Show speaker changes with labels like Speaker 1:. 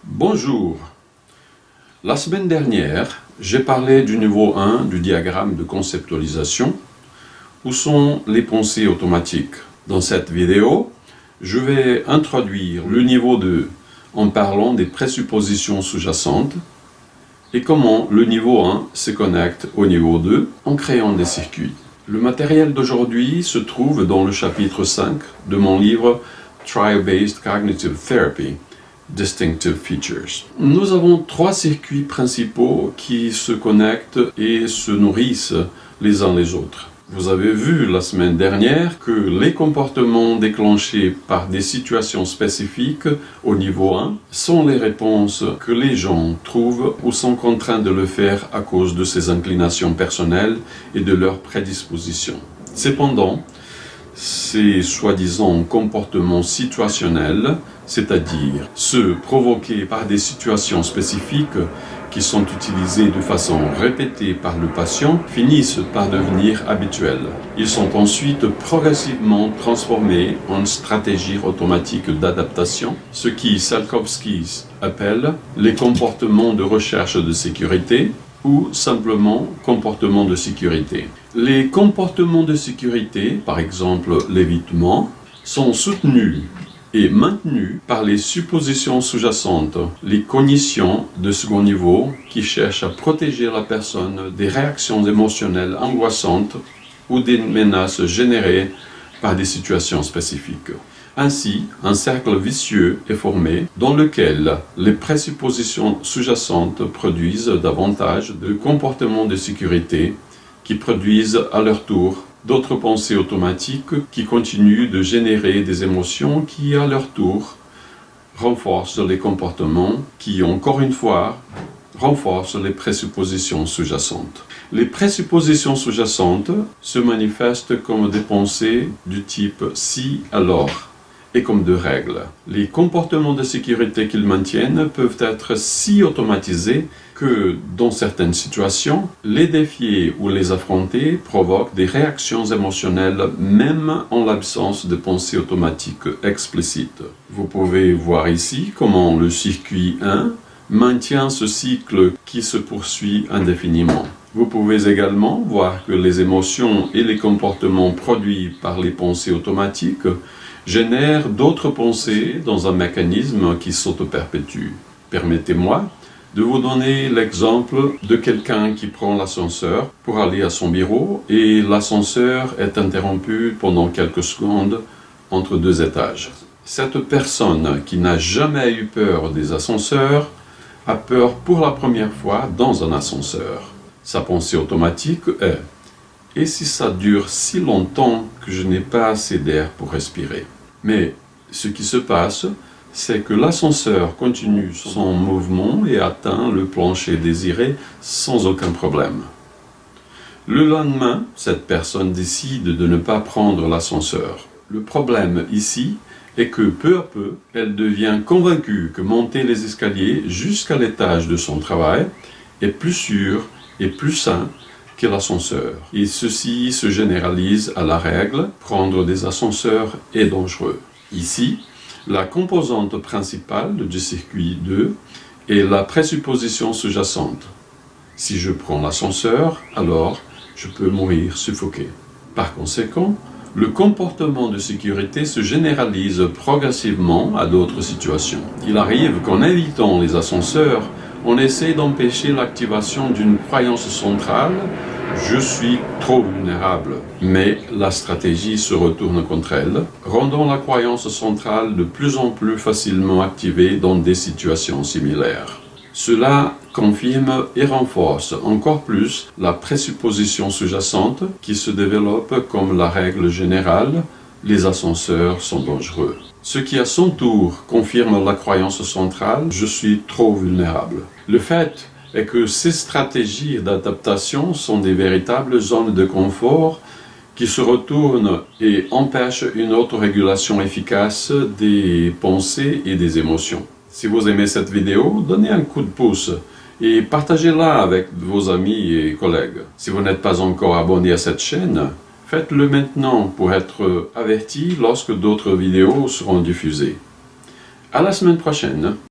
Speaker 1: Bonjour. La semaine dernière, j'ai parlé du niveau 1 du diagramme de conceptualisation, où sont les pensées automatiques. Dans cette vidéo, je vais introduire le niveau 2 en parlant des présuppositions sous-jacentes et comment le niveau 1 se connecte au niveau 2 en créant des circuits. Le matériel d'aujourd'hui se trouve dans le chapitre 5 de mon livre Trial-Based Cognitive Therapy, Distinctive Features. Nous avons trois circuits principaux qui se connectent et se nourrissent les uns les autres. Vous avez vu la semaine dernière que les comportements déclenchés par des situations spécifiques au niveau 1 sont les réponses que les gens trouvent ou sont contraints de le faire à cause de ses inclinations personnelles et de leurs prédispositions. Cependant, ces soi-disant comportements situationnels, c'est-à-dire ceux provoqués par des situations spécifiques qui sont utilisés de façon répétée par le patient, finissent par devenir habituels. Ils sont ensuite progressivement transformés en stratégies automatiques d'adaptation, ce qui Tsiolkovsky appelle les comportements de recherche de sécurité ou simplement comportements de sécurité. Les comportements de sécurité, par exemple l'évitement, sont soutenus et maintenu par les suppositions sous-jacentes, les cognitions de second niveau qui cherchent à protéger la personne des réactions émotionnelles angoissantes ou des menaces générées par des situations spécifiques. Ainsi, un cercle vicieux est formé dans lequel les présuppositions sous-jacentes produisent davantage de comportements de sécurité qui produisent à leur tour d'autres pensées automatiques qui continuent de générer des émotions qui, à leur tour, renforcent les comportements qui, encore une fois, renforcent les présuppositions sous-jacentes. Les présuppositions sous-jacentes se manifestent comme des pensées du type « si, alors » et comme de règles. Les comportements de sécurité qu'ils maintiennent peuvent être si automatisés que, dans certaines situations, les défier ou les affronter provoque des réactions émotionnelles même en l'absence de pensées automatiques explicites. Vous pouvez voir ici comment le circuit 1 maintient ce cycle qui se poursuit indéfiniment. Vous pouvez également voir que les émotions et les comportements produits par les pensées automatiques génèrent d'autres pensées dans un mécanisme qui s'auto-perpétue. Permettez-moi de vous donner l'exemple de quelqu'un qui prend l'ascenseur pour aller à son bureau et l'ascenseur est interrompu pendant quelques secondes entre deux étages. Cette personne qui n'a jamais eu peur des ascenseurs a peur pour la première fois dans un ascenseur. Sa pensée automatique est « et si ça dure si longtemps que je n'ai pas assez d'air pour respirer ?» Mais ce qui se passe, c'est que l'ascenseur continue son mouvement et atteint le plancher désiré sans aucun problème. Le lendemain, cette personne décide de ne pas prendre l'ascenseur. Le problème ici est que peu à peu, elle devient convaincue que monter les escaliers jusqu'à l'étage de son travail est plus sûr et plus sain que l'ascenseur. Et ceci se généralise à la règle, prendre des ascenseurs est dangereux. Ici, la composante principale du circuit 2 est la présupposition sous-jacente. Si je prends l'ascenseur, alors je peux mourir suffoqué. Par conséquent, le comportement de sécurité se généralise progressivement à d'autres situations. Il arrive qu'en évitant les ascenseurs, on essaie d'empêcher l'activation d'une croyance centrale « je suis trop vulnérable ». Mais la stratégie se retourne contre elle, rendant la croyance centrale de plus en plus facilement activée dans des situations similaires. Cela confirme et renforce encore plus la présupposition sous-jacente qui se développe comme la règle générale « les ascenseurs sont dangereux ». Ce qui à son tour confirme la croyance centrale « je suis trop vulnérable ». Le fait est que ces stratégies d'adaptation sont des véritables zones de confort qui se retournent et empêchent une autorégulation efficace des pensées et des émotions. Si vous aimez cette vidéo, donnez un coup de pouce et partagez-la avec vos amis et collègues. Si vous n'êtes pas encore abonné à cette chaîne, faites-le maintenant pour être averti lorsque d'autres vidéos seront diffusées. À la semaine prochaine.